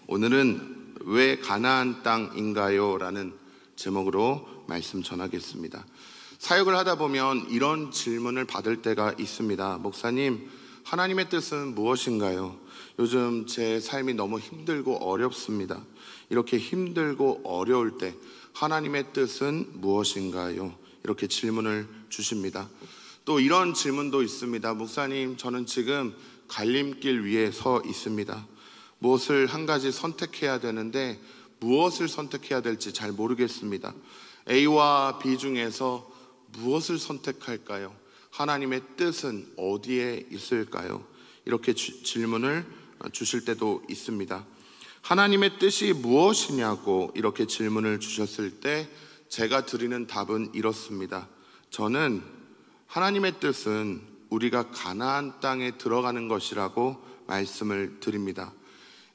오늘은 왜 가나안 땅인가요? 라는 제목으로 말씀 전하겠습니다. 사역을 하다 보면 이런 질문을 받을 때가 있습니다. 목사님, 하나님의 뜻은 무엇인가요? 요즘 제 삶이 너무 힘들고 어렵습니다. 이렇게 힘들고 어려울 때 하나님의 뜻은 무엇인가요? 이렇게 질문을 주십니다. 또 이런 질문도 있습니다. 목사님, 저는 지금 갈림길 위에 서 있습니다. 무엇을 한 가지 선택해야 되는데 무엇을 선택해야 될지 잘 모르겠습니다. A와 B 중에서 무엇을 선택할까요? 하나님의 뜻은 어디에 있을까요? 이렇게 질문을 주실 때도 있습니다. 하나님의 뜻이 무엇이냐고 이렇게 질문을 주셨을 때 제가 드리는 답은 이렇습니다. 저는 하나님의 뜻은 우리가 가나안 땅에 들어가는 것이라고 말씀을 드립니다.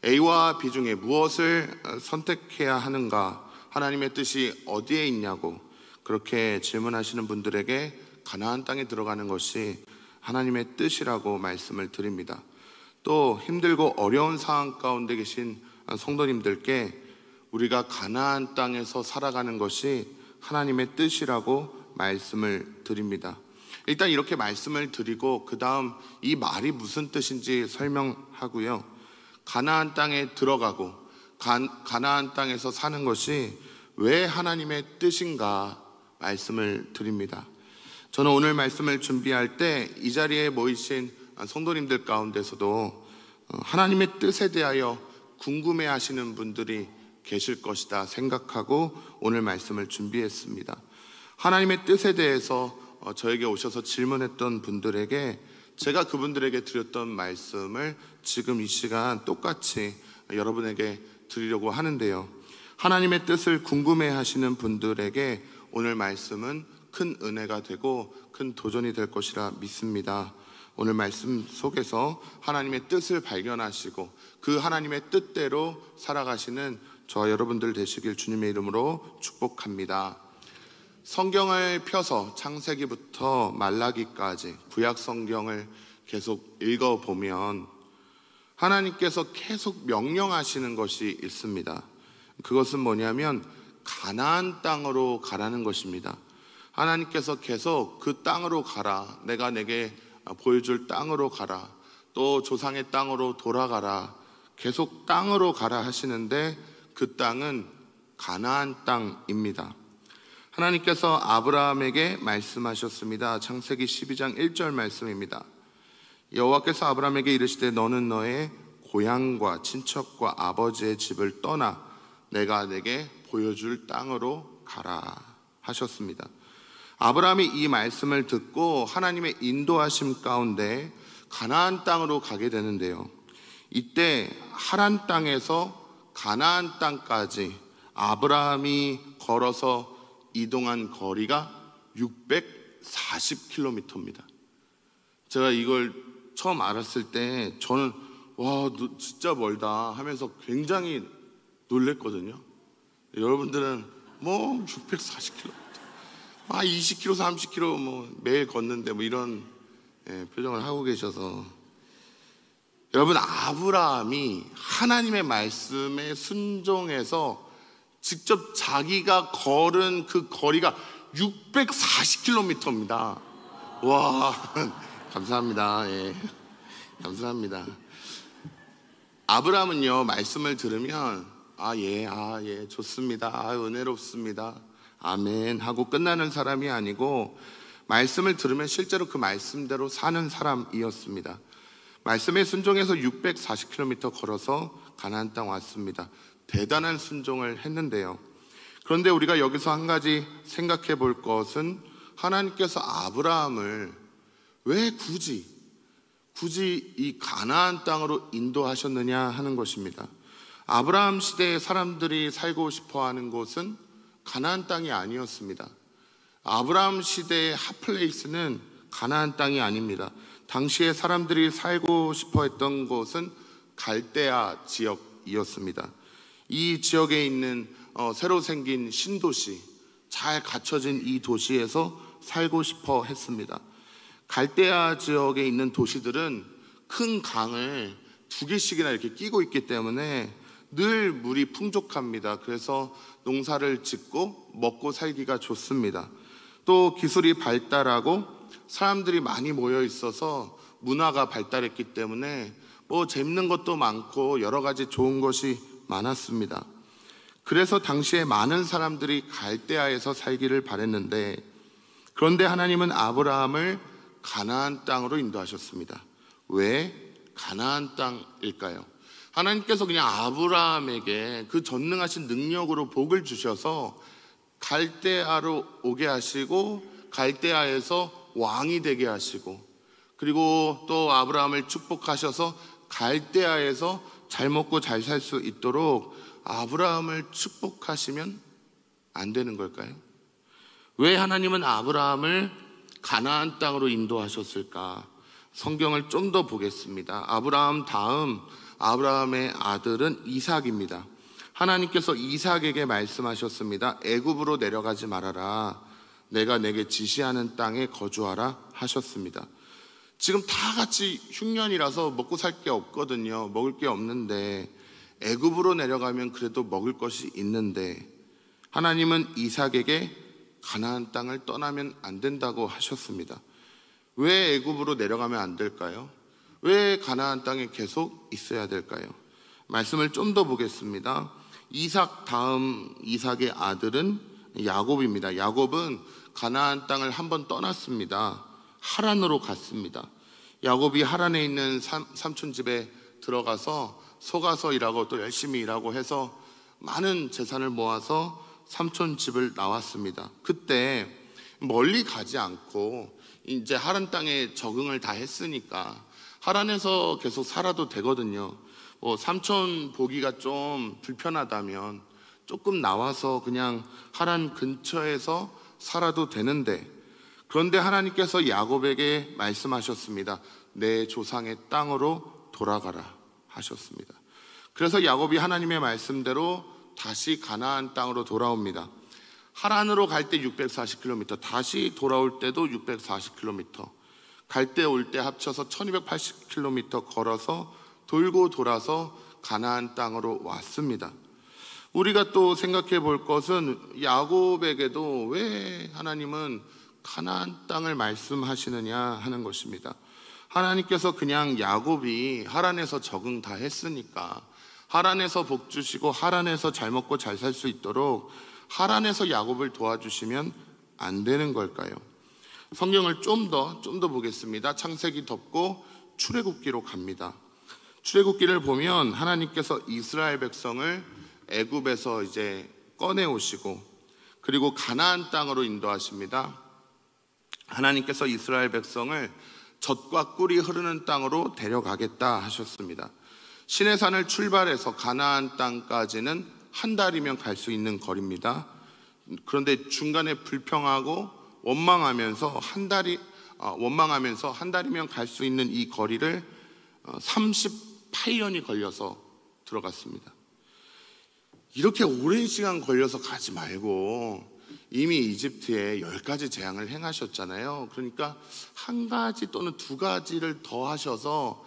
A와 B 중에 무엇을 선택해야 하는가? 하나님의 뜻이 어디에 있냐고 그렇게 질문하시는 분들에게 가나안 땅에 들어가는 것이 하나님의 뜻이라고 말씀을 드립니다. 또 힘들고 어려운 상황 가운데 계신 성도님들께 우리가 가나안 땅에서 살아가는 것이 하나님의 뜻이라고 말씀을 드립니다. 일단 이렇게 말씀을 드리고 그 다음 이 말이 무슨 뜻인지 설명하고요. 가나안 땅에 들어가고 가나안 땅에서 사는 것이 왜 하나님의 뜻인가 말씀을 드립니다. 저는 오늘 말씀을 준비할 때 이 자리에 모이신 성도님들 가운데서도 하나님의 뜻에 대하여 궁금해하시는 분들이 계실 것이다 생각하고 오늘 말씀을 준비했습니다. 하나님의 뜻에 대해서 저에게 오셔서 질문했던 분들에게 제가 그분들에게 드렸던 말씀을 지금 이 시간 똑같이 여러분에게 드리려고 하는데요. 하나님의 뜻을 궁금해하시는 분들에게 오늘 말씀은 큰 은혜가 되고 큰 도전이 될 것이라 믿습니다. 오늘 말씀 속에서 하나님의 뜻을 발견하시고 그 하나님의 뜻대로 살아가시는 저와 여러분들 되시길 주님의 이름으로 축복합니다. 성경을 펴서 창세기부터 말라기까지 구약 성경을 계속 읽어보면 하나님께서 계속 명령하시는 것이 있습니다. 그것은 뭐냐면 가나안 땅으로 가라는 것입니다. 하나님께서 계속 그 땅으로 가라, 내가 내게 보여줄 땅으로 가라, 또 조상의 땅으로 돌아가라, 계속 땅으로 가라 하시는데 그 땅은 가나안 땅입니다. 하나님께서 아브라함에게 말씀하셨습니다. 창세기 12장 1절 말씀입니다. 여호와께서 아브라함에게 이르시되 너는 너의 고향과 친척과 아버지의 집을 떠나 내가 내게 보여줄 땅으로 가라 하셨습니다. 아브라함이 이 말씀을 듣고 하나님의 인도하심 가운데 가나안 땅으로 가게 되는데요. 이때 하란 땅에서 가나안 땅까지 아브라함이 걸어서 이동한 거리가 640km입니다. 제가 이걸 처음 알았을 때 저는 와, 진짜 멀다 하면서 굉장히 놀랬거든요. 여러분들은 뭐 640km, 20km, 30km 뭐 매일 걷는데 뭐 이런 표정을 하고 계셔서 여러분, 아브라함이 하나님의 말씀에 순종해서 직접 자기가 걸은 그 거리가 640km입니다. 와, 감사합니다. 예, 감사합니다. 아브라함은요, 말씀을 들으면 예, 좋습니다. 은혜롭습니다. 아멘 하고 끝나는 사람이 아니고 말씀을 들으면 실제로 그 말씀대로 사는 사람이었습니다. 말씀에 순종해서 640km 걸어서 가나안 땅 왔습니다. 대단한 순종을 했는데요. 그런데 우리가 여기서 한 가지 생각해 볼 것은 하나님께서 아브라함을 왜 굳이 이 가나안 땅으로 인도하셨느냐 하는 것입니다. 아브라함 시대의 사람들이 살고 싶어하는 곳은 가나안 땅이 아니었습니다. 아브라함 시대의 핫플레이스는 가나안 땅이 아닙니다. 당시에 사람들이 살고 싶어 했던 곳은 갈대아 지역이었습니다. 이 지역에 있는 새로 생긴 신도시, 잘 갖춰진 이 도시에서 살고 싶어 했습니다. 갈대아 지역에 있는 도시들은 큰 강을 두 개씩이나 이렇게 끼고 있기 때문에 늘 물이 풍족합니다. 그래서 농사를 짓고 먹고 살기가 좋습니다. 또 기술이 발달하고 사람들이 많이 모여 있어서 문화가 발달했기 때문에 재밌는 것도 많고 여러 가지 좋은 것이 많았습니다. 그래서 당시에 많은 사람들이 갈대아에서 살기를 바랬는데, 그런데 하나님은 아브라함을 가나안 땅으로 인도하셨습니다. 왜 가나안 땅일까요? 하나님께서 그냥 아브라함에게 그 전능하신 능력으로 복을 주셔서 갈대아로 오게 하시고 갈대아에서 왕이 되게 하시고, 그리고 또 아브라함을 축복하셔서 갈대아에서 잘 먹고 잘 살 수 있도록 아브라함을 축복하시면 안 되는 걸까요? 왜 하나님은 아브라함을 가나안 땅으로 인도하셨을까? 성경을 좀 더 보겠습니다. 아브라함 다음 아브라함의 아들은 이삭입니다. 하나님께서 이삭에게 말씀하셨습니다. 애굽으로 내려가지 말아라. 내가 내게 지시하는 땅에 거주하라 하셨습니다. 지금 다 같이 흉년이라서 먹고 살 게 없거든요. 먹을 게 없는데, 애굽으로 내려가면 그래도 먹을 것이 있는데, 하나님은 이삭에게 가나안 땅을 떠나면 안 된다고 하셨습니다. 왜 애굽으로 내려가면 안 될까요? 왜 가나안 땅에 계속 있어야 될까요? 말씀을 좀 더 보겠습니다. 이삭 다음 이삭의 아들은 야곱입니다. 야곱은 가나안 땅을 한번 떠났습니다. 하란으로 갔습니다. 야곱이 하란에 있는 삼촌 집에 들어가서 속아서 일하고 또 열심히 일하고 해서 많은 재산을 모아서 삼촌 집을 나왔습니다. 그때 멀리 가지 않고 이제 하란 땅에 적응을 다 했으니까 하란에서 계속 살아도 되거든요. 삼촌 보기가 좀 불편하다면 조금 나와서 그냥 하란 근처에서 살아도 되는데, 그런데 하나님께서 야곱에게 말씀하셨습니다. 내 조상의 땅으로 돌아가라 하셨습니다. 그래서 야곱이 하나님의 말씀대로 다시 가나안 땅으로 돌아옵니다. 하란으로 갈 때 640km, 다시 돌아올 때도 640km, 갈 때 올 때 합쳐서 1280km 걸어서 돌고 돌아서 가나안 땅으로 왔습니다. 우리가 또 생각해 볼 것은 야곱에게도 왜 하나님은 가나안 땅을 말씀하시느냐 하는 것입니다. 하나님께서 그냥 야곱이 하란에서 적응 다 했으니까 하란에서 복 주시고 하란에서 잘 먹고 잘 살 수 있도록 하란에서 야곱을 도와주시면 안 되는 걸까요? 성경을 좀 더 보겠습니다. 창세기 덮고 출애굽기로 갑니다. 출애굽기를 보면 하나님께서 이스라엘 백성을 애굽에서 이제 꺼내 오시고, 그리고 가나안 땅으로 인도하십니다. 하나님께서 이스라엘 백성을 젖과 꿀이 흐르는 땅으로 데려가겠다 하셨습니다. 시내산을 출발해서 가나안 땅까지는 한 달이면 갈 수 있는 거리입니다. 그런데 중간에 불평하고 원망하면서 한 달이면 갈 수 있는 이 거리를 38년이 걸려서 들어갔습니다. 이렇게 오랜 시간 걸려서 가지 말고 이미 이집트에 10가지 재앙을 행하셨잖아요. 그러니까 한 가지 또는 두 가지를 더 하셔서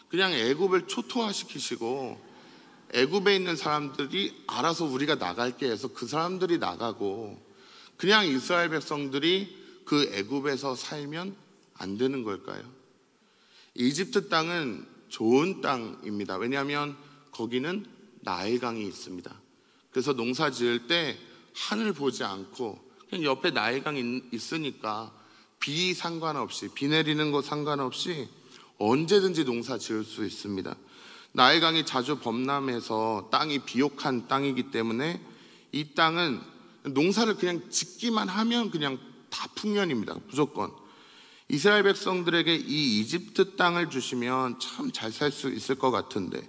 그냥 애굽을 초토화시키시고, 애굽에 있는 사람들이 알아서 우리가 나갈게 해서 그 사람들이 나가고, 그냥 이스라엘 백성들이 그 애굽에서 살면 안 되는 걸까요? 이집트 땅은 좋은 땅입니다. 왜냐하면 거기는 나일강이 있습니다. 그래서 농사 지을 때 하늘 보지 않고 그냥 옆에 나일강이 있으니까 비 상관없이, 비 내리는 거 상관없이 언제든지 농사 지을 수 있습니다. 나일강이 자주 범람해서 땅이 비옥한 땅이기 때문에 이 땅은 농사를 그냥 짓기만 하면 그냥 다 풍년입니다. 무조건. 이스라엘 백성들에게 이 이집트 땅을 주시면 참 잘 살 수 있을 것 같은데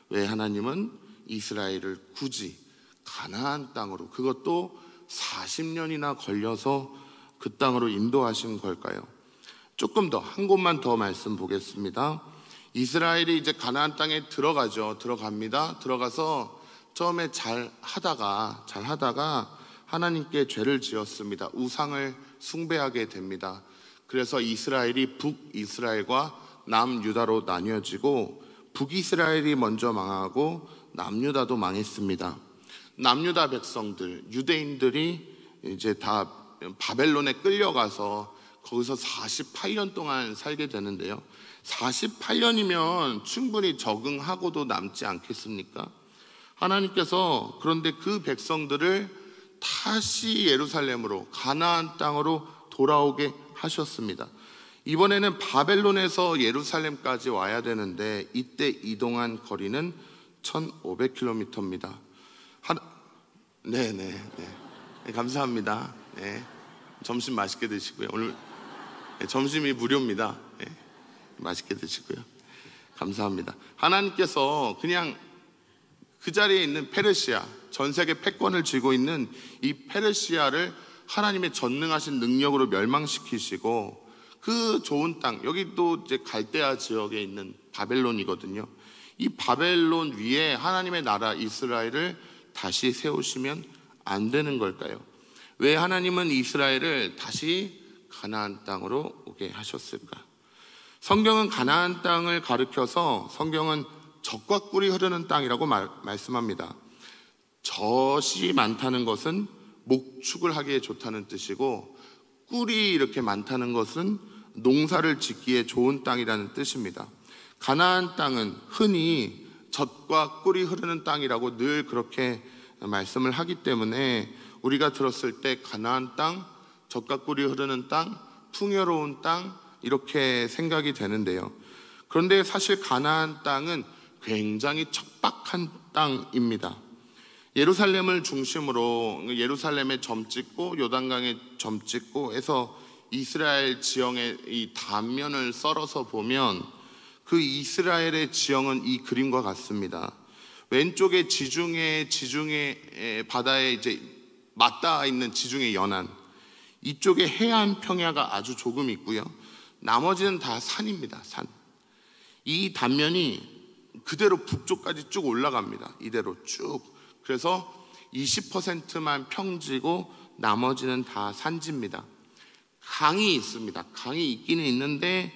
왜 하나님은 이스라엘을 굳이 가나안 땅으로, 그것도 40년이나 걸려서 그 땅으로 인도하신 걸까요? 조금 더, 한 곳만 더 말씀 보겠습니다. 이스라엘이 이제 가나안 땅에 들어갑니다. 들어가서 처음에 잘 하다가 하나님께 죄를 지었습니다. 우상을 숭배하게 됩니다. 그래서 이스라엘이 북이스라엘과 남유다로 나뉘어지고, 북이스라엘이 먼저 망하고 남유다도 망했습니다. 남유다 백성들, 유대인들이 이제 다 바벨론에 끌려가서 거기서 48년 동안 살게 되는데요. 48년이면 충분히 적응하고도 남지 않겠습니까? 하나님께서 그런데 그 백성들을 다시 예루살렘으로, 가나안 땅으로 돌아오게 하셨습니다. 이번에는 바벨론에서 예루살렘까지 와야 되는데 이때 이동한 거리는 1500km입니다. 네, 감사합니다. 네, 점심 맛있게 드시고요. 오늘 점심이 무료입니다. 네, 맛있게 드시고요. 감사합니다. 하나님께서 그냥 그 자리에 있는 페르시아, 전 세계 패권을 쥐고 있는 이 페르시아를 하나님의 전능하신 능력으로 멸망시키시고 그 좋은 땅, 여기도 이제 갈대아 지역에 있는 바벨론이거든요. 이 바벨론 위에 하나님의 나라 이스라엘을 다시 세우시면 안 되는 걸까요? 왜 하나님은 이스라엘을 다시 가나안 땅으로 오게 하셨을까? 성경은 가나안 땅을 가리켜서 성경은 젖과 꿀이 흐르는 땅이라고 말씀합니다. 젖이 많다는 것은 목축을 하기에 좋다는 뜻이고, 꿀이 이렇게 많다는 것은 농사를 짓기에 좋은 땅이라는 뜻입니다. 가나안 땅은 흔히 젖과 꿀이 흐르는 땅이라고 늘 그렇게 말씀을 하기 때문에 우리가 들었을 때 가나안 땅, 젖과 꿀이 흐르는 땅, 풍요로운 땅 이렇게 생각이 되는데요. 그런데 사실 가나안 땅은 굉장히 척박한 땅입니다. 예루살렘을 중심으로 예루살렘에 점 찍고 요단강에 점 찍고 해서 이스라엘 지형의 이 단면을 썰어서 보면 그 이스라엘의 지형은 이 그림과 같습니다. 왼쪽에 지중해 바다에 이제 맞닿아 있는 지중해 연안, 이쪽에 해안 평야가 아주 조금 있고요. 나머지는 다 산입니다. 산. 이 단면이 그대로 북쪽까지 쭉 올라갑니다. 이대로 쭉. 그래서 20%만 평지고 나머지는 다 산지입니다. 강이 있습니다. 강이 있기는 있는데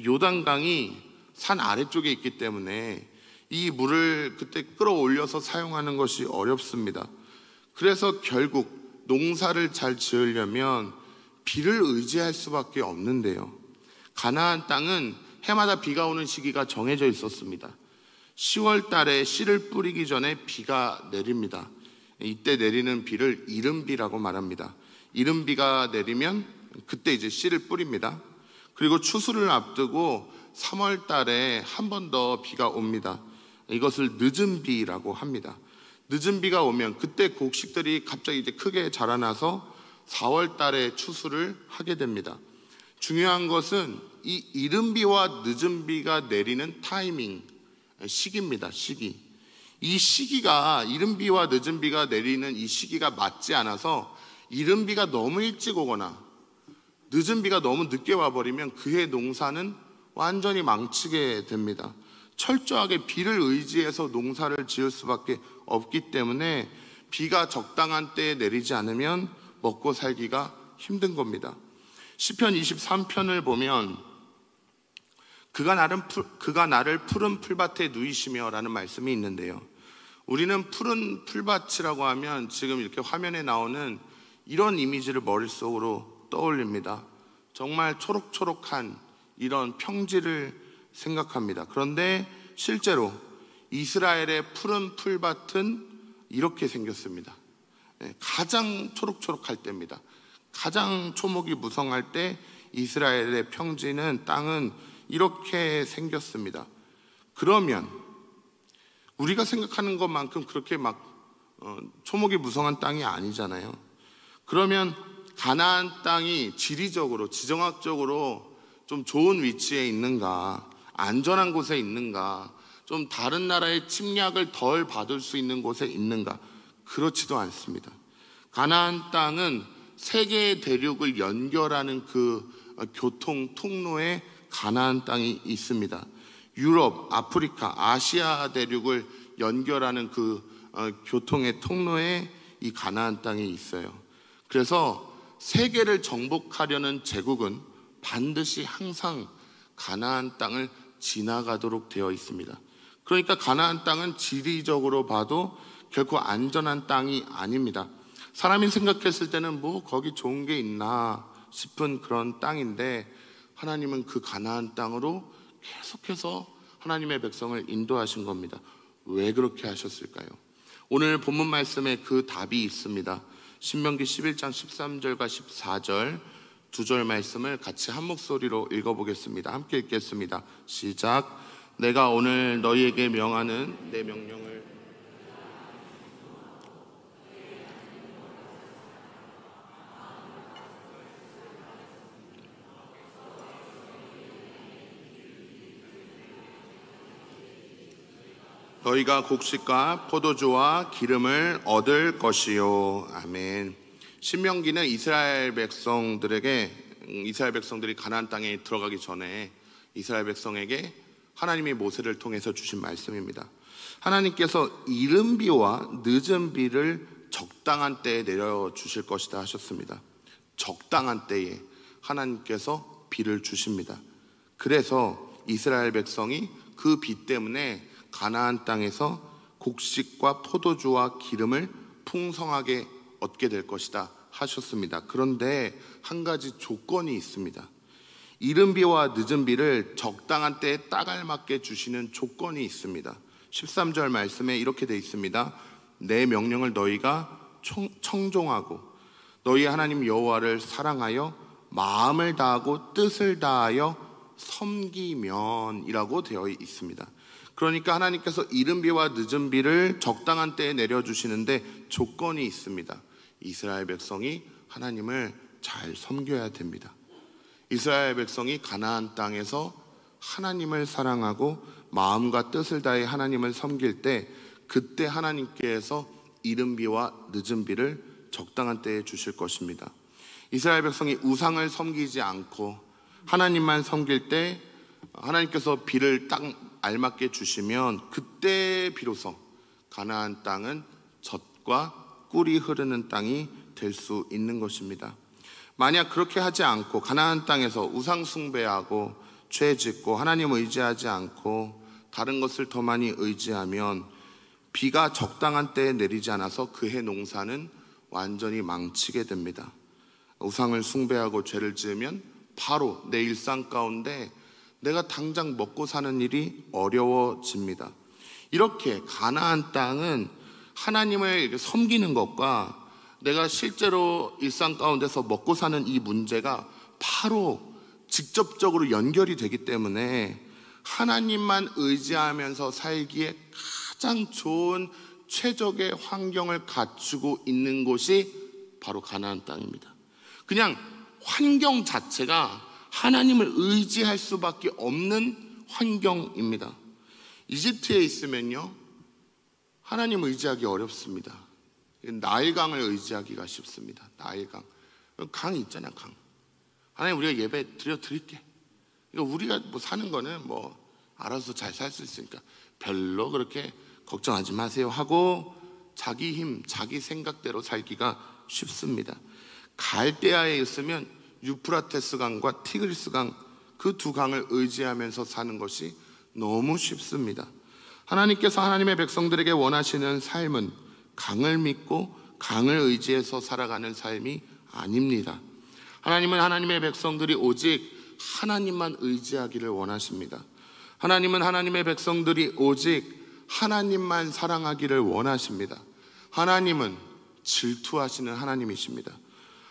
요단강이 산 아래쪽에 있기 때문에 이 물을 그때 끌어올려서 사용하는 것이 어렵습니다. 그래서 결국 농사를 잘 지으려면 비를 의지할 수밖에 없는데요. 가나안 땅은 해마다 비가 오는 시기가 정해져 있었습니다. 10월 달에 씨를 뿌리기 전에 비가 내립니다. 이때 내리는 비를 이른비라고 말합니다. 이른비가 내리면 그때 이제 씨를 뿌립니다. 그리고 추수를 앞두고 3월 달에 한 번 더 비가 옵니다. 이것을 늦은 비라고 합니다. 늦은 비가 오면 그때 곡식들이 갑자기 이제 크게 자라나서 4월 달에 추수를 하게 됩니다. 중요한 것은 이 이른 비와 늦은 비가 내리는 타이밍, 시기입니다. 시기. 이 시기가, 이른 비와 늦은 비가 내리는 이 시기가 맞지 않아서 이른 비가 너무 일찍 오거나 늦은 비가 너무 늦게 와버리면 그해 농사는 완전히 망치게 됩니다. 철저하게 비를 의지해서 농사를 지을 수밖에 없기 때문에 비가 적당한 때에 내리지 않으면 먹고 살기가 힘든 겁니다. 시편 23편을 보면 그가 나를 푸른 풀밭에 누이시며 라는 말씀이 있는데요. 우리는 푸른 풀밭이라고 하면 지금 이렇게 화면에 나오는 이런 이미지를 머릿속으로 떠올립니다. 정말 초록초록한 이런 평지를 생각합니다. 그런데 실제로 이스라엘의 푸른 풀밭은 이렇게 생겼습니다. 가장 초록초록할 때입니다. 가장 초목이 무성할 때 이스라엘의 평지는, 땅은 이렇게 생겼습니다. 그러면 우리가 생각하는 것만큼 그렇게 초목이 무성한 땅이 아니잖아요. 그러면 가나안 땅이 지리적으로, 지정학적으로 좀 좋은 위치에 있는가, 안전한 곳에 있는가, 좀 다른 나라의 침략을 덜 받을 수 있는 곳에 있는가? 그렇지도 않습니다. 가나안 땅은 세 개의 대륙을 연결하는 그 교통 통로에 가나안 땅이 있습니다. 유럽, 아프리카, 아시아 대륙을 연결하는 그 교통의 통로에 이 가나안 땅이 있어요. 그래서 세계를 정복하려는 제국은 반드시 항상 가나안 땅을 지나가도록 되어 있습니다. 그러니까 가나안 땅은 지리적으로 봐도 결코 안전한 땅이 아닙니다. 사람이 생각했을 때는 뭐 거기 좋은 게 있나 싶은 그런 땅인데, 하나님은 그 가나안 땅으로 계속해서 하나님의 백성을 인도하신 겁니다. 왜 그렇게 하셨을까요? 오늘 본문 말씀에 그 답이 있습니다. 신명기 11장 13절과 14절 두 절 말씀을 같이 한 목소리로 읽어보겠습니다. 함께 읽겠습니다. 시작. 내가 오늘 너희에게 명하는 내 명령을 너희가 곡식과 포도주와 기름을 얻을 것이요. 아멘. 신명기는 이스라엘 백성들이 가나안 땅에 들어가기 전에 이스라엘 백성에게 하나님이 모세를 통해서 주신 말씀입니다. 하나님께서 이른 비와 늦은 비를 적당한 때에 내려주실 것이다 하셨습니다. 적당한 때에 하나님께서 비를 주십니다. 그래서 이스라엘 백성이 그 비 때문에 가나안 땅에서 곡식과 포도주와 기름을 풍성하게 얻게 될 것이다 하셨습니다. 그런데 한 가지 조건이 있습니다. 이른 비와 늦은 비를 적당한 때에 딱 알맞게 주시는 조건이 있습니다. 13절 말씀에 이렇게 되어 있습니다. 내 명령을 너희가 청종하고 너희 하나님 여호와를 사랑하여 마음을 다하고 뜻을 다하여 섬기면이라고 되어 있습니다. 그러니까 하나님께서 이른 비와 늦은 비를 적당한 때에 내려주시는데 조건이 있습니다. 이스라엘 백성이 하나님을 잘 섬겨야 됩니다. 이스라엘 백성이 가나안 땅에서 하나님을 사랑하고 마음과 뜻을 다해 하나님을 섬길 때, 그때 하나님께서 이른 비와 늦은 비를 적당한 때에 주실 것입니다. 이스라엘 백성이 우상을 섬기지 않고 하나님만 섬길 때 하나님께서 비를 딱 알맞게 주시면 그때 비로소 가나안 땅은 젖과 꿀이 흐르는 땅이 될 수 있는 것입니다. 만약 그렇게 하지 않고 가나안 땅에서 우상 숭배하고 죄 짓고 하나님 의지하지 않고 다른 것을 더 많이 의지하면 비가 적당한 때에 내리지 않아서 그해 농사는 완전히 망치게 됩니다. 우상을 숭배하고 죄를 지으면 바로 내 일상 가운데 내가 당장 먹고 사는 일이 어려워집니다. 이렇게 가나안 땅은 하나님을 섬기는 것과 내가 실제로 일상 가운데서 먹고 사는 이 문제가 바로 직접적으로 연결이 되기 때문에 하나님만 의지하면서 살기에 가장 좋은 최적의 환경을 갖추고 있는 곳이 바로 가나안 땅입니다. 그냥 환경 자체가 하나님을 의지할 수밖에 없는 환경입니다. 이집트에 있으면요, 하나님 의지하기 어렵습니다. 나일강을 의지하기가 쉽습니다. 나일강. 강 있잖아요, 강. 하나님, 우리가 예배 드릴게. 우리가 뭐 사는 거는 뭐 알아서 잘 살 수 있으니까 별로 그렇게 걱정하지 마세요 하고 자기 힘, 자기 생각대로 살기가 쉽습니다. 갈대아에 있으면 유프라테스 강과 티그리스 강, 그 두 강을 의지하면서 사는 것이 너무 쉽습니다. 하나님께서 하나님의 백성들에게 원하시는 삶은 강을 믿고 강을 의지해서 살아가는 삶이 아닙니다. 하나님은 하나님의 백성들이 오직 하나님만 의지하기를 원하십니다. 하나님은 하나님의 백성들이 오직 하나님만 사랑하기를 원하십니다. 하나님은 질투하시는 하나님이십니다.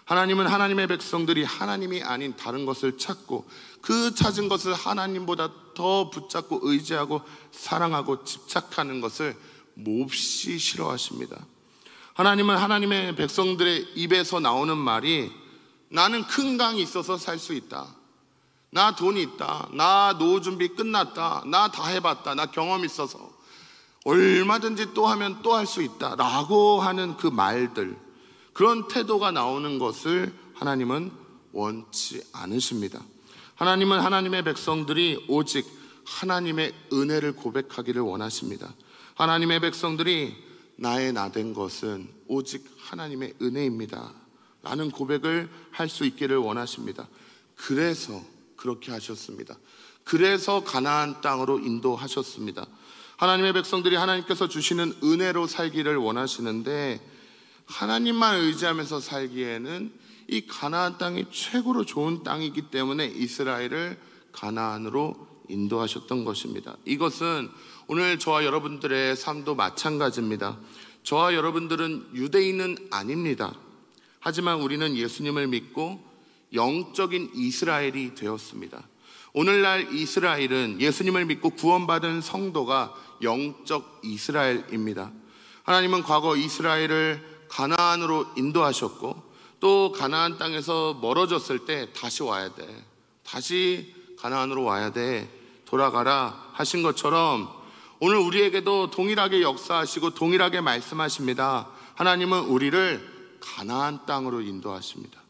하나님은 하나님의 백성들이 하나님이 아닌 다른 것을 찾고 그 찾은 것을 하나님보다 더 붙잡고 의지하고 사랑하고 집착하는 것을 몹시 싫어하십니다. 하나님은 하나님의 백성들의 입에서 나오는 말이 나는 큰 강이 있어서 살 수 있다, 나 돈이 있다, 나 노후 준비 끝났다, 나 다 해봤다, 나 경험 있어서 얼마든지 또 하면 또 할 수 있다 라고 하는 그 말들, 그런 태도가 나오는 것을 하나님은 원치 않으십니다. 하나님은 하나님의 백성들이 오직 하나님의 은혜를 고백하기를 원하십니다. 하나님의 백성들이 나의 나 된 것은 오직 하나님의 은혜입니다 라는 고백을 할 수 있기를 원하십니다. 그래서 그렇게 하셨습니다. 그래서 가나안 땅으로 인도하셨습니다. 하나님의 백성들이 하나님께서 주시는 은혜로 살기를 원하시는데 하나님만 의지하면서 살기에는 이 가나안 땅이 최고로 좋은 땅이기 때문에 이스라엘을 가나안으로 인도하셨던 것입니다. 이것은 오늘 저와 여러분들의 삶도 마찬가지입니다. 저와 여러분들은 유대인은 아닙니다. 하지만 우리는 예수님을 믿고 영적인 이스라엘이 되었습니다. 오늘날 이스라엘은 예수님을 믿고 구원받은 성도가 영적 이스라엘입니다. 하나님은 과거 이스라엘을 가나안으로 인도하셨고 또 가나안 땅에서 멀어졌을 때 다시 와야 돼. 다시 가나안으로 와야 돼. 돌아가라 하신 것처럼 오늘 우리에게도 동일하게 역사하시고 동일하게 말씀하십니다. 하나님은 우리를 가나안 땅으로 인도하십니다.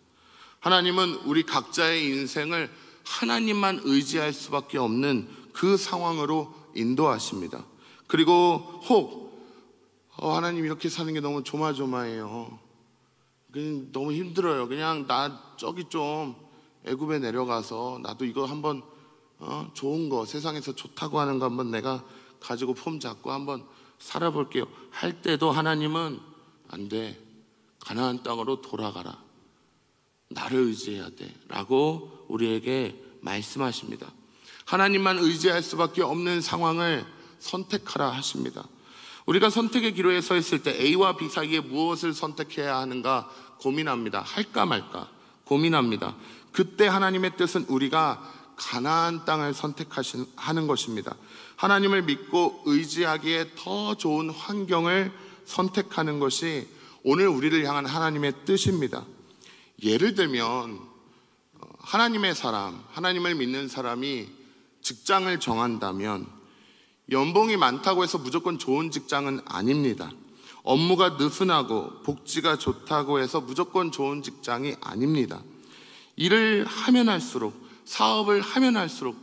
하나님은 우리 각자의 인생을 하나님만 의지할 수밖에 없는 그 상황으로 인도하십니다. 그리고 혹 하나님 이렇게 사는 게 너무 조마조마해요. 그냥 너무 힘들어요. 그냥 나 저기 좀 애굽에 내려가서 나도 이거 한번 좋은 거 세상에서 좋다고 하는 거 한번 내가 가지고 폼 잡고 한번 살아볼게요 할 때도 하나님은 안 돼. 가나안 땅으로 돌아가라. 나를 의지해야 돼 라고 우리에게 말씀하십니다. 하나님만 의지할 수밖에 없는 상황을 선택하라 하십니다. 우리가 선택의 기로에 서 있을 때 A와 B 사이에 무엇을 선택해야 하는가 고민합니다. 할까 말까 고민합니다. 그때 하나님의 뜻은 우리가 가나안 땅을 선택하는 것입니다. 하나님을 믿고 의지하기에 더 좋은 환경을 선택하는 것이 오늘 우리를 향한 하나님의 뜻입니다. 예를 들면 하나님의 사람, 하나님을 믿는 사람이 직장을 정한다면 연봉이 많다고 해서 무조건 좋은 직장은 아닙니다. 업무가 느슨하고 복지가 좋다고 해서 무조건 좋은 직장이 아닙니다. 일을 하면 할수록, 사업을 하면 할수록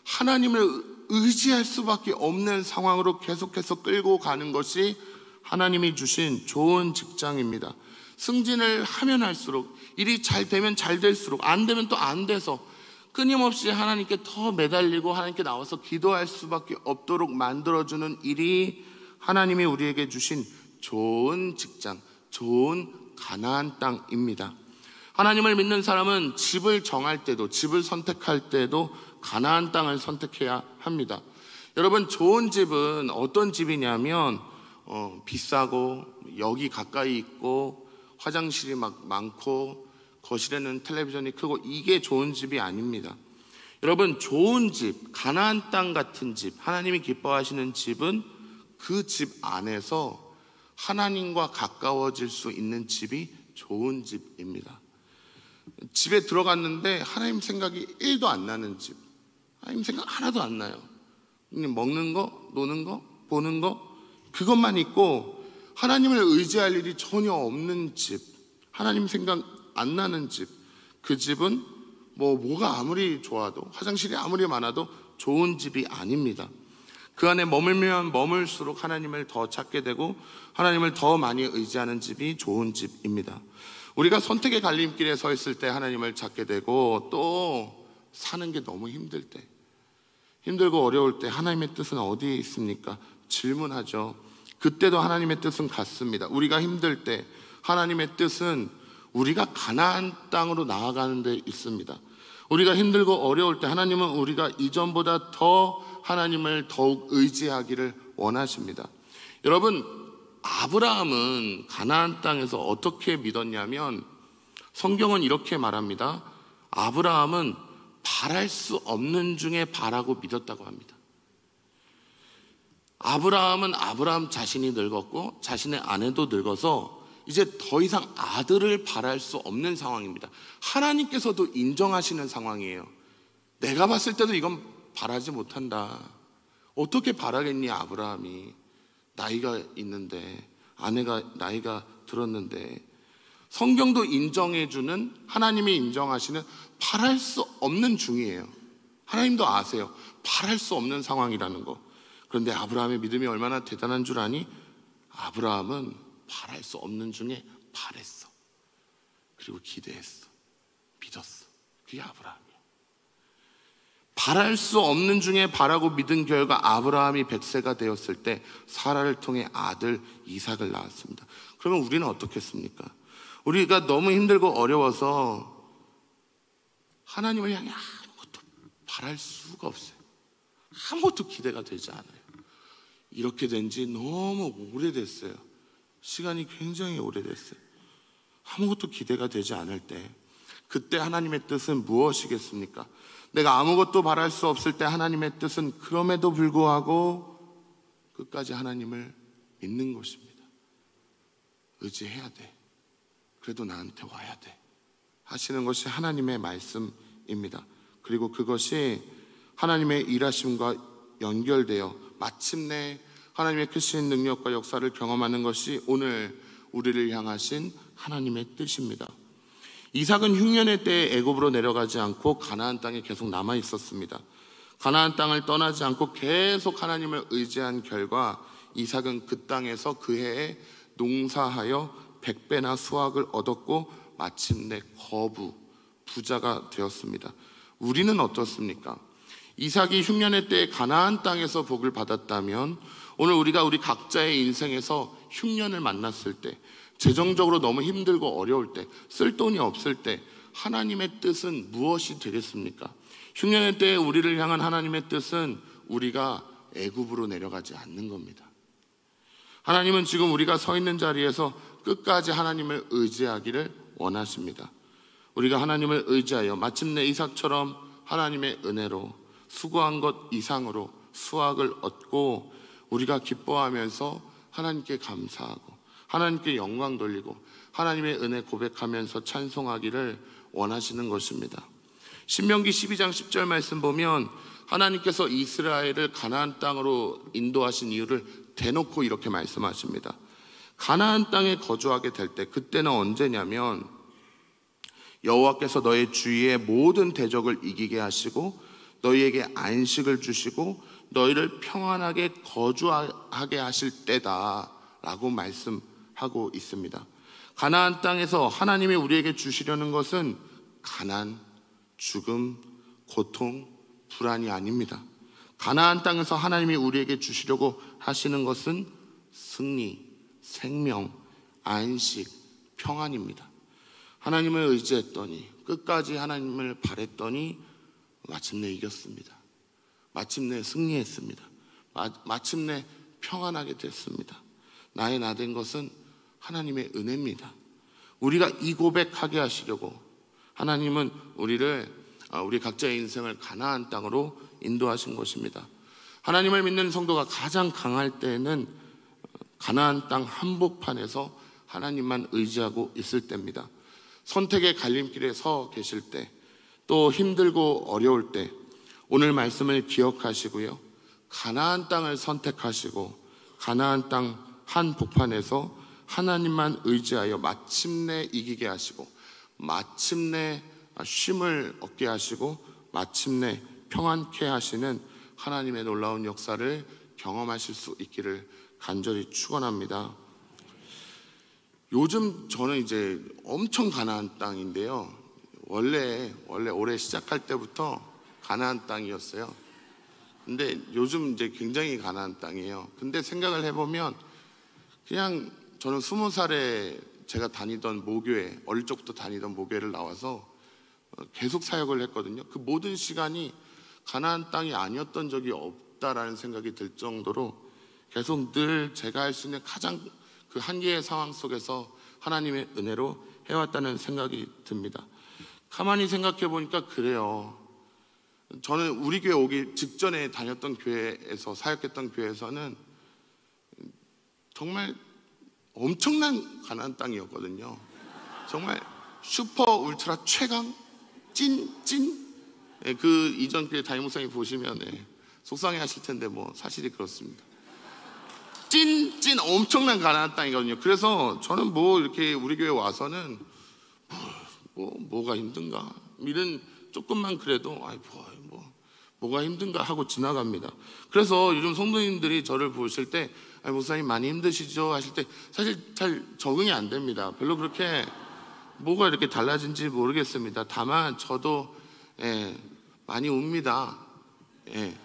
하나님을 의지할 수밖에 없는 상황으로 계속해서 끌고 가는 것이 하나님이 주신 좋은 직장입니다. 승진을 하면 할수록, 일이 잘 되면 잘 될수록, 안 되면 또 안 돼서 끊임없이 하나님께 더 매달리고 하나님께 나와서 기도할 수밖에 없도록 만들어주는 일이 하나님이 우리에게 주신 좋은 직장, 좋은 가나안 땅입니다. 하나님을 믿는 사람은 집을 정할 때도, 집을 선택할 때도 가나안 땅을 선택해야 합니다. 여러분, 좋은 집은 어떤 집이냐면 비싸고 역이 가까이 있고 화장실이 막 많고 거실에는 텔레비전이 크고 이게 좋은 집이 아닙니다. 여러분, 좋은 집, 가나안 땅 같은 집, 하나님이 기뻐하시는 집은 그 집 안에서 하나님과 가까워질 수 있는 집이 좋은 집입니다. 집에 들어갔는데 하나님 생각이 1도 안 나는 집, 하나님 생각 하나도 안 나요. 그냥 먹는 거, 노는 거, 보는 거 그것만 있고 하나님을 의지할 일이 전혀 없는 집, 하나님 생각 안 나는 집, 그 집은 뭐가 아무리 좋아도, 화장실이 아무리 많아도 좋은 집이 아닙니다. 그 안에 머물면 머물수록 하나님을 더 찾게 되고 하나님을 더 많이 의지하는 집이 좋은 집입니다. 우리가 선택의 갈림길에 서 있을 때 하나님을 찾게 되고 또 사는 게 너무 힘들 때, 힘들고 어려울 때 하나님의 뜻은 어디에 있습니까? 질문하죠. 그때도 하나님의 뜻은 같습니다. 우리가 힘들 때 하나님의 뜻은 우리가 가나안 땅으로 나아가는 데 있습니다. 우리가 힘들고 어려울 때 하나님은 우리가 이전보다 더 하나님을 더욱 의지하기를 원하십니다. 여러분, 아브라함은 가나안 땅에서 어떻게 믿었냐면 성경은 이렇게 말합니다. 아브라함은 바랄 수 없는 중에 바라고 믿었다고 합니다. 아브라함은 아브라함 자신이 늙었고 자신의 아내도 늙어서 이제 더 이상 아들을 바랄 수 없는 상황입니다. 하나님께서도 인정하시는 상황이에요. 내가 봤을 때도 이건 바라지 못한다. 어떻게 바라겠니 아브라함이. 나이가 있는데, 아내가 나이가 들었는데. 성경도 인정해주는, 하나님이 인정하시는 바랄 수 없는 중이에요. 하나님도 아세요. 바랄 수 없는 상황이라는 거. 그런데 아브라함의 믿음이 얼마나 대단한 줄 아니? 아브라함은 바랄 수 없는 중에 바랬어. 그리고 기대했어. 믿었어. 그게 아브라함이야. 바랄 수 없는 중에 바라고 믿은 결과 아브라함이 100세가 되었을 때 사라를 통해 아들 이삭을 낳았습니다. 그러면 우리는 어떻겠습니까? 우리가 너무 힘들고 어려워서 하나님을 향해 아무것도 바랄 수가 없어요. 아무것도 기대가 되지 않아요. 이렇게 된 지 너무 오래됐어요. 시간이 굉장히 오래됐어요. 아무것도 기대가 되지 않을 때, 그때 하나님의 뜻은 무엇이겠습니까? 내가 아무것도 바랄 수 없을 때 하나님의 뜻은 그럼에도 불구하고 끝까지 하나님을 믿는 것입니다. 의지해야 돼. 그래도 나한테 와야 돼. 하시는 것이 하나님의 말씀입니다. 그리고 그것이 하나님의 일하심과 연결되어 마침내 하나님의 크신 능력과 역사를 경험하는 것이 오늘 우리를 향하신 하나님의 뜻입니다. 이삭은 흉년의 때에 애굽으로 내려가지 않고 가나안 땅에 계속 남아 있었습니다. 가나안 땅을 떠나지 않고 계속 하나님을 의지한 결과 이삭은 그 땅에서 그 해에 농사하여 100배나 수확을 얻었고 마침내 부자가 되었습니다. 우리는 어떻습니까? 이삭이 흉년의 때에 가나안 땅에서 복을 받았다면 오늘 우리가 우리 각자의 인생에서 흉년을 만났을 때, 재정적으로 너무 힘들고 어려울 때, 쓸 돈이 없을 때 하나님의 뜻은 무엇이 되겠습니까? 흉년의 때에 우리를 향한 하나님의 뜻은 우리가 애굽으로 내려가지 않는 겁니다. 하나님은 지금 우리가 서 있는 자리에서 끝까지 하나님을 의지하기를 원하십니다. 우리가 하나님을 의지하여 마침내 이삭처럼 하나님의 은혜로 수고한 것 이상으로 수확을 얻고 우리가 기뻐하면서 하나님께 감사하고 하나님께 영광 돌리고 하나님의 은혜 고백하면서 찬송하기를 원하시는 것입니다. 신명기 12장 10절 말씀 보면 하나님께서 이스라엘을 가나안 땅으로 인도하신 이유를 대놓고 이렇게 말씀하십니다. 가나안 땅에 거주하게 될 때, 그때는 언제냐면 여호와께서 너의 주위의 모든 대적을 이기게 하시고 너희에게 안식을 주시고 너희를 평안하게 거주하게 하실 때다 라고 말씀하고 있습니다. 가나안 땅에서 하나님이 우리에게 주시려는 것은 가난, 죽음, 고통, 불안이 아닙니다. 가나안 땅에서 하나님이 우리에게 주시려고 하시는 것은 승리, 생명, 안식, 평안입니다. 하나님을 의지했더니, 끝까지 하나님을 바랬더니 마침내 이겼습니다. 마침내 승리했습니다. 마침내 평안하게 됐습니다. 나의 나 된 것은 하나님의 은혜입니다. 우리가 이 고백하게 하시려고 하나님은 우리 각자의 인생을 가나안 땅으로 인도하신 것입니다. 하나님을 믿는 성도가 가장 강할 때에는 가나안 땅 한복판에서 하나님만 의지하고 있을 때입니다. 선택의 갈림길에 서 계실 때, 또 힘들고 어려울 때 오늘 말씀을 기억하시고요, 가나안 땅을 선택하시고 가나안 땅 한복판에서 하나님만 의지하여 마침내 이기게 하시고 마침내 쉼을 얻게 하시고 마침내 평안케 하시는 하나님의 놀라운 역사를 경험하실 수 있기를 간절히 축원합니다. 요즘 저는 이제 엄청 가나안 땅인데요, 원래 올해 시작할 때부터 가나안 땅이었어요. 근데 요즘 이제 굉장히 가나안 땅이에요. 근데 생각을 해보면 그냥 저는 20살에 제가 다니던 모교회, 어릴 적부터 다니던 모교회를 나와서 계속 사역을 했거든요. 그 모든 시간이 가나안 땅이 아니었던 적이 없다라는 생각이 들 정도로 계속 늘 제가 할 수 있는 가장 그 한계의 상황 속에서 하나님의 은혜로 해왔다는 생각이 듭니다. 가만히 생각해 보니까 그래요. 저는 우리 교회 오기 직전에 다녔던 교회에서, 사역했던 교회에서는 정말 엄청난 가나안 땅이었거든요. 정말 슈퍼 울트라 최강 찐 그 이전 교회 담임 목사님 보시면 속상해 하실 텐데 뭐 사실이 그렇습니다. 찐 엄청난 가나안 땅이거든요. 그래서 저는 뭐 이렇게 우리 교회 와서는 뭐가 힘든가 이런 조금만 그래도 뭐가 힘든가 하고 지나갑니다. 그래서 요즘 성도님들이 저를 보실 때 목사님 많이 힘드시죠 하실 때 사실 잘 적응이 안 됩니다. 별로 그렇게 뭐가 이렇게 달라진지 모르겠습니다. 다만 저도 많이 웁니다. 예.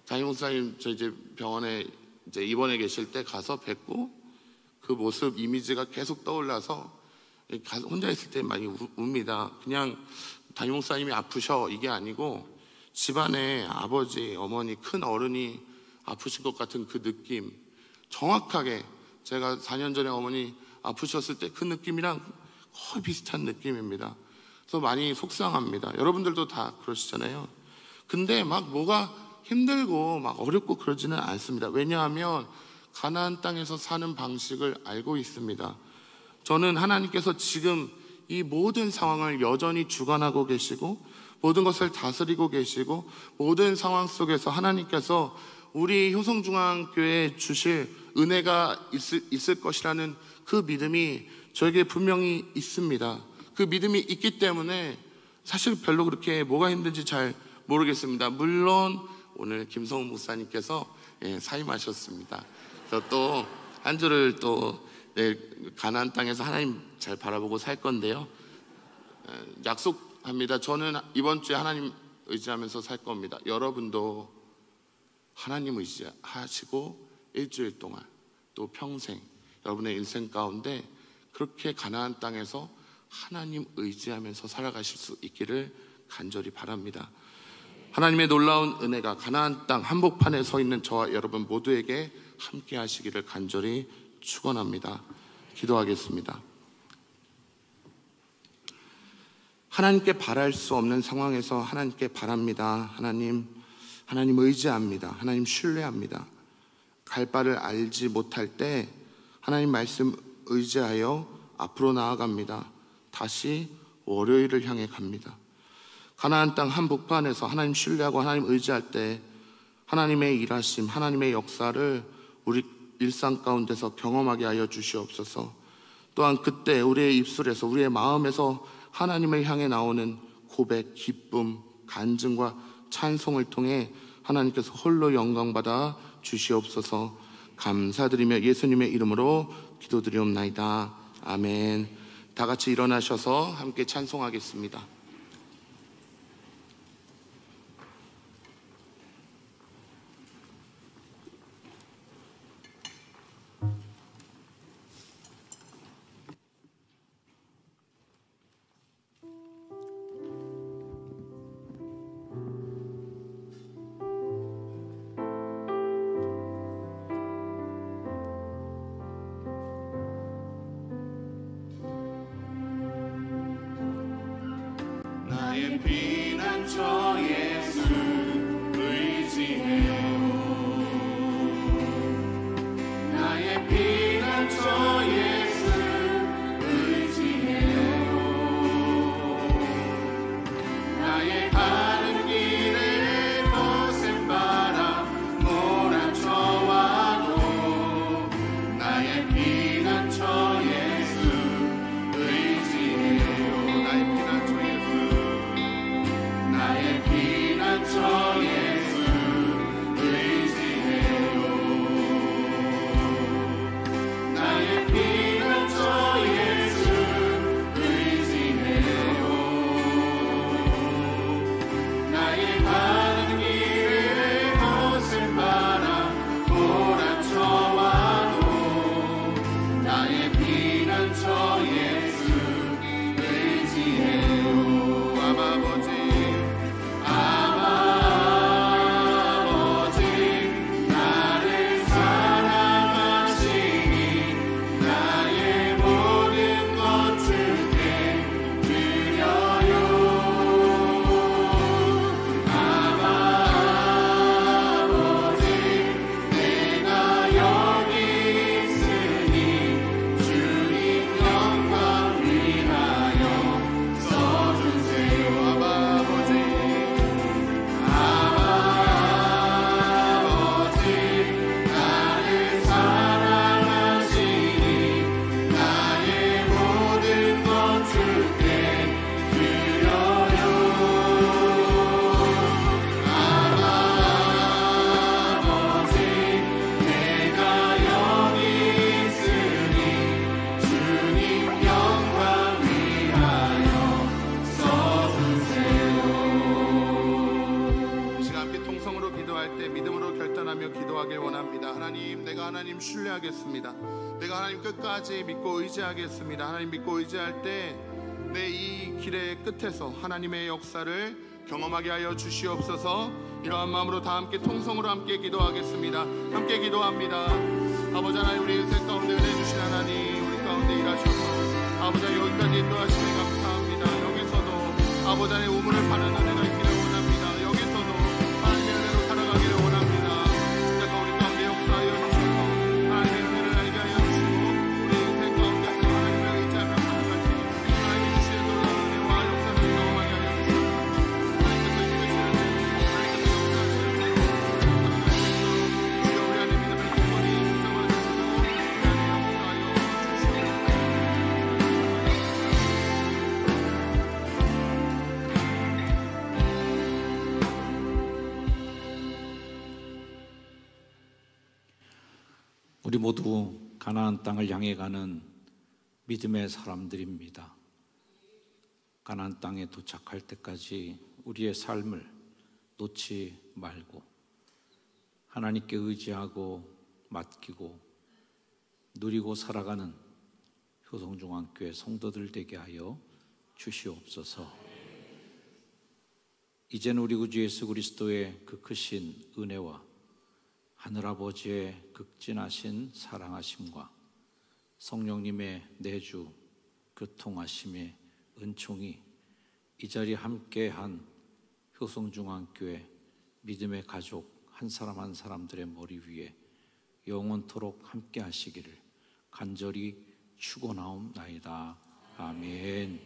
담임 목사님 저 이제 병원에 이제 입원해 계실 때 가서 뵙고 그 모습 이미지가 계속 떠올라서 혼자 있을 때 많이 웁니다. 그냥 담임 목사님이 아프셔 이게 아니고 집안에 아버지, 어머니, 큰 어른이 아프신 것 같은 그 느낌, 정확하게 제가 4년 전에 어머니 아프셨을 때 그 느낌이랑 거의 비슷한 느낌입니다. 그래서 많이 속상합니다. 여러분들도 다 그러시잖아요. 근데 막 뭐가 힘들고 막 어렵고 그러지는 않습니다. 왜냐하면 가나안 땅에서 사는 방식을 알고 있습니다. 저는 하나님께서 지금 이 모든 상황을 여전히 주관하고 계시고 모든 것을 다스리고 계시고 모든 상황 속에서 하나님께서 우리 효성중앙교회에 주실 은혜가 있을 것이라는 그 믿음이 저에게 분명히 있습니다. 그 믿음이 있기 때문에 사실 별로 그렇게 뭐가 힘든지 잘 모르겠습니다. 물론 오늘 김성훈 목사님께서 사임하셨습니다. 그래서 또 한 주를 또 가나안 땅에서 하나님 잘 바라보고 살 건데요. 약속합니다. 저는 이번 주에 하나님 의지하면서 살 겁니다. 여러분도 하나님 의지하시고 일주일 동안 또 평생 여러분의 일생 가운데 그렇게 가나안 땅에서 하나님 의지하면서 살아가실 수 있기를 간절히 바랍니다. 하나님의 놀라운 은혜가 가나안 땅 한복판에 서 있는 저와 여러분 모두에게 함께 하시기를 간절히 축원합니다. 기도하겠습니다. 하나님께 바랄 수 없는 상황에서 하나님께 바랍니다. 하나님 의지합니다. 하나님 신뢰합니다. 갈 바를 알지 못할 때 하나님 말씀 의지하여 앞으로 나아갑니다. 다시 월요일을 향해 갑니다. 가나안 땅 한복판에서 하나님 신뢰하고 하나님 의지할 때 하나님의 일하심, 하나님의 역사를 우리 일상 가운데서 경험하게 하여 주시옵소서. 또한 그때 우리의 입술에서 우리의 마음에서 하나님을 향해 나오는 고백, 기쁨, 간증과 찬송을 통해 하나님께서 홀로 영광받아 주시옵소서. 감사드리며 예수님의 이름으로 기도드리옵나이다. 아멘. 다 같이 일어나셔서 함께 찬송하겠습니다. 나의 피난처 예수 의지해요. 나의 피난처 예수 의지해요. 나의 가는 길에 거센 바람 몰아쳐와도 나의 피난처 예수 의지해요. 나의 피난처 예수 나의 피난처 예수 의지해요. 나의 피난처 예수 의지해요. 나의 가는 길에 거센 바람 몰아쳐와도 나의 피난처 예수 의지해요. 아버지 주님 영광 위하여 하나님 신뢰하겠습니다. 내가 하나님 끝까지 믿고 의지하겠습니다. 하나님 믿고 의지할 때 내 이 길의 끝에서 하나님의 역사를 경험하게 하여 주시옵소서. 이러한 마음으로 다 함께 통성으로 함께 기도하겠습니다. 함께 기도합니다. 아버지 하나님, 우리 인생 가운데 은혜 주신 하나님, 우리 가운데 일하셔서 아버지 여기까지 인도하시니 감사합니다. 여기서도 아버지 하나님 우물을 파는 은혜가 있기를 원합니다. 여기서도 하나님의 은혜로 살아가기를 원합니다. 주께서 우리 가운데 역사하여 주셔서 하나님의 은혜를 알게 하여 주시고 우리 인생 가운데서 하나님을 의지하며 살아가시 하나님이 주시는 놀라운 은혜와 역사를 경험하게 하여 주시옵소서. 하나님께서 이루시는 대로 하나님께서 역사하시는 대로 살아갈 수 있도록 주여 우리 안에 믿음을 충만히 붙잡아주시고 우리 안에 역사하여 주시옵소서. 우리 모두 가나안 땅을 향해 가는 믿음의 사람들입니다. 가나안 땅에 도착할 때까지 우리의 삶을 놓지 말고 하나님께 의지하고 맡기고 누리고 살아가는 효성중앙교회 성도들 되게 하여 주시옵소서. 이제는 우리 구주 예수 그리스도의 그 크신 은혜와 하늘아버지의 극진하신 사랑하심과 성령님의 내주 교통하심의 은총이 이 자리에 함께한 효성중앙교회 믿음의 가족 한 사람 한 사람들의 머리 위에 영원토록 함께 하시기를 간절히 축원하옵나이다. 아멘.